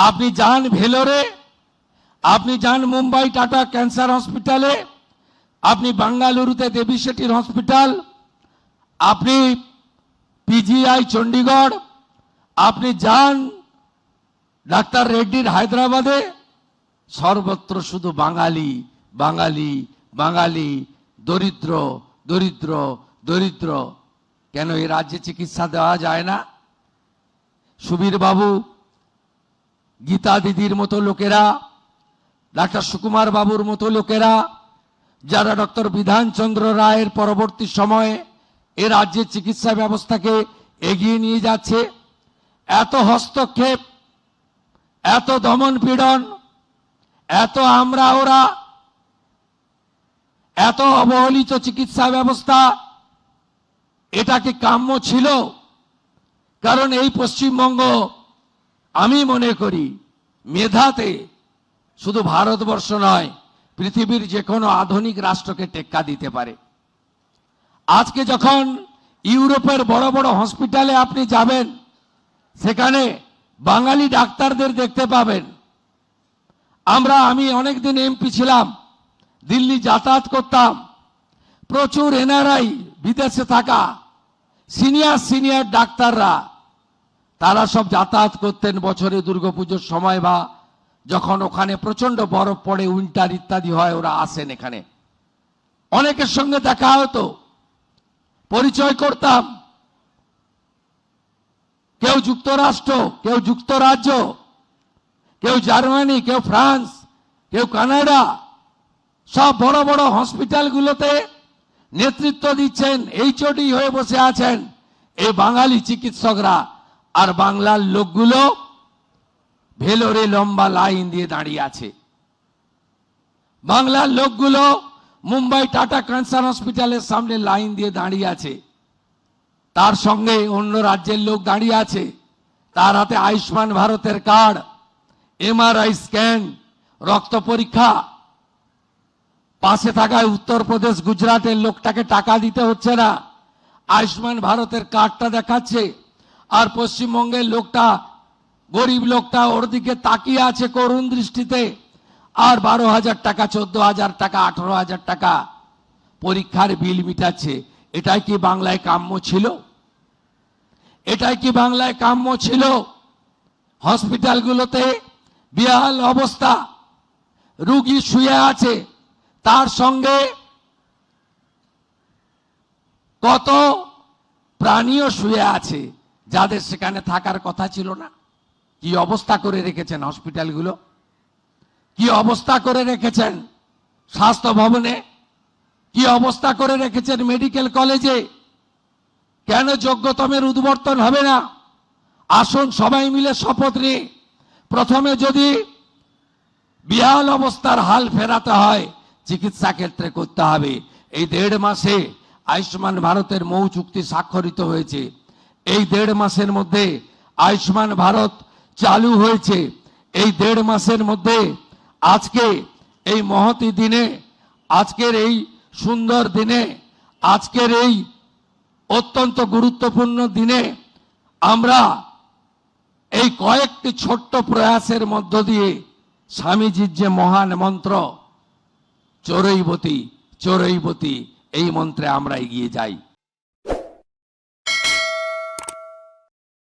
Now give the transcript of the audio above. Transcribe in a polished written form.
আপনি যান ভেলোরে, আপনি যান মুম্বাই টাটা ক্যান্সার হসপিটালে, আপনি বেঙ্গালুরুতে দেবী শেঠির হসপিটাল, আপনি পিজিআই চণ্ডীগড়, আপনি যান ডাক্তার রেড্ডির হায়দ্রাবাদে, সর্বত্র শুধু বাঙালি বাঙালি বাঙালি, দরিদ্র দরিদ্র দরিদ্র। কেন এই রাজ্যে চিকিৎসা দেওয়া যায় না? সুবীর বাবু, গীতা দিদির মতো লোকেরা, ডাক্তার সুকুমার বাবুর মতো লোকেরা, যারা ডক্টর বিধানচন্দ্র রায়ের পরবর্তী সময়ে এ রাজ্যের চিকিৎসা ব্যবস্থাকে এগিয়ে নিয়ে যাচ্ছে, এত হস্তক্ষেপ, এত দমন পীড়ন, এত আমরা ওরা, এত অবহেলিত চিকিৎসা ব্যবস্থা, এটা কি কাম্য ছিল? কারণ এই পশ্চিমবঙ্গ আমি মনে করি মেধাতে শুধু ভারতবর্ষ নয়, পৃথিবীর যে কোনো আধুনিক রাষ্ট্রকে টেক্কা দিতে পারে। আজকে যখন ইউরোপের বড় বড় হসপিটালে আপনি যাবেন, সেখানে বাঙালি ডাক্তারদের দেখতে পাবেন। আমি অনেকদিন এমপি ছিলাম, দিল্লি যাতায়াত করতাম, প্রচুর এনআরআই বিদেশে থাকা সিনিয়র ডাক্তাররা, তারা সব যাতায়াত করতেন বছরে দুর্গাপুজোর সময় বা যখন ওখানে প্রচন্ড বরফ পড়ে, উইন্টার ইত্যাদি হয়, ওরা আসেন এখানে। অনেকের সঙ্গে দেখা হতো, পরিচয় করতাম। কেউ যুক্তরাষ্ট্র, কেউ যুক্তরাজ্য, কেউ জার্মানি, কেউ ফ্রান্স, কেউ কানাডা, সব বড় বড় হসপিটালগুলোতে নেতৃত্ব দিচ্ছেন, এইচওডি হয়ে বসে আছেন এই বাঙালি চিকিৎসকরা। আর বাংলার লোকগুলো ভেলোরে লম্বা লাইন দিয়ে দাঁড়িয়ে আছে। বাংলার লোকগুলো মুম্বাই টাটা ক্যান্সার হসপিটালের সামনে লাইন দিয়ে দাঁড়িয়ে আছে। তার সঙ্গে অন্য রাজ্যের লোক দাঁড়িয়ে আছে, তার হাতে আয়ুষ্মান ভারতের কার্ড, এমআরআই স্ক্যান, রক্ত পরীক্ষা। পাশে থাকায় উত্তরপ্রদেশ গুজরাটের লোকটাকে টাকা দিতে হচ্ছে না, আয়ুষ্মান ভারতের কার্ডটা দেখাচ্ছে। আর পশ্চিমবঙ্গের লোকটা, গরিব লোকটা ওর দিকে তাকিয়ে আছে করুণ দৃষ্টিতে, আর 12,000 টাকা, 14,000 টাকা, 18,000 টাকা পরীক্ষার বিল মিটাচ্ছে। এটাই কি বাংলায় কাম্য ছিল? এটাই কি বাংলায় কাম্য ছিল? হসপিটালগুলোতে বিহাল অবস্থা, রুগী শুয়ে আছে, তার সঙ্গে কত প্রাণীও শুয়ে আছে যাদের সেখানে থাকার কথা ছিল না। কি অবস্থা করে রেখেছেন হসপিটালগুলো, কি অবস্থা করে রেখেছেন স্বাস্থ্য ভবনে, কি অবস্থা করে রেখেছেন মেডিকেল কলেজে। কেন যোগ্যতমের উদ্বর্তন হবে না? আসুন সবাই মিলে শপথ নিয়ে, প্রথমে যদি বিহাল অবস্থার হাল ফেরাতে হয়, চিকিৎসা ক্ষেত্রে করতে হবে। এই 1.5 মাসে আয়ুষ্মান ভারতের মৌ চুক্তি স্বাক্ষরিত হয়েছে। এই 1.5 মাসের মধ্যে আয়ুষ্মান ভারত চালু হয়েছে। এই 1.5 মাসের মধ্যে আজকে এই মহতি দিনে, আজকের এই সুন্দর দিনে, আজকের এই অত্যন্ত গুরুত্বপূর্ণ দিনে আমরা এই কয়েকটি ছোট্ট প্রয়াসের মধ্য দিয়ে স্বামীজির যে মহান মন্ত্র চরৈবতী চরৈবতী, এই মন্ত্রে আমরা এগিয়ে যাই।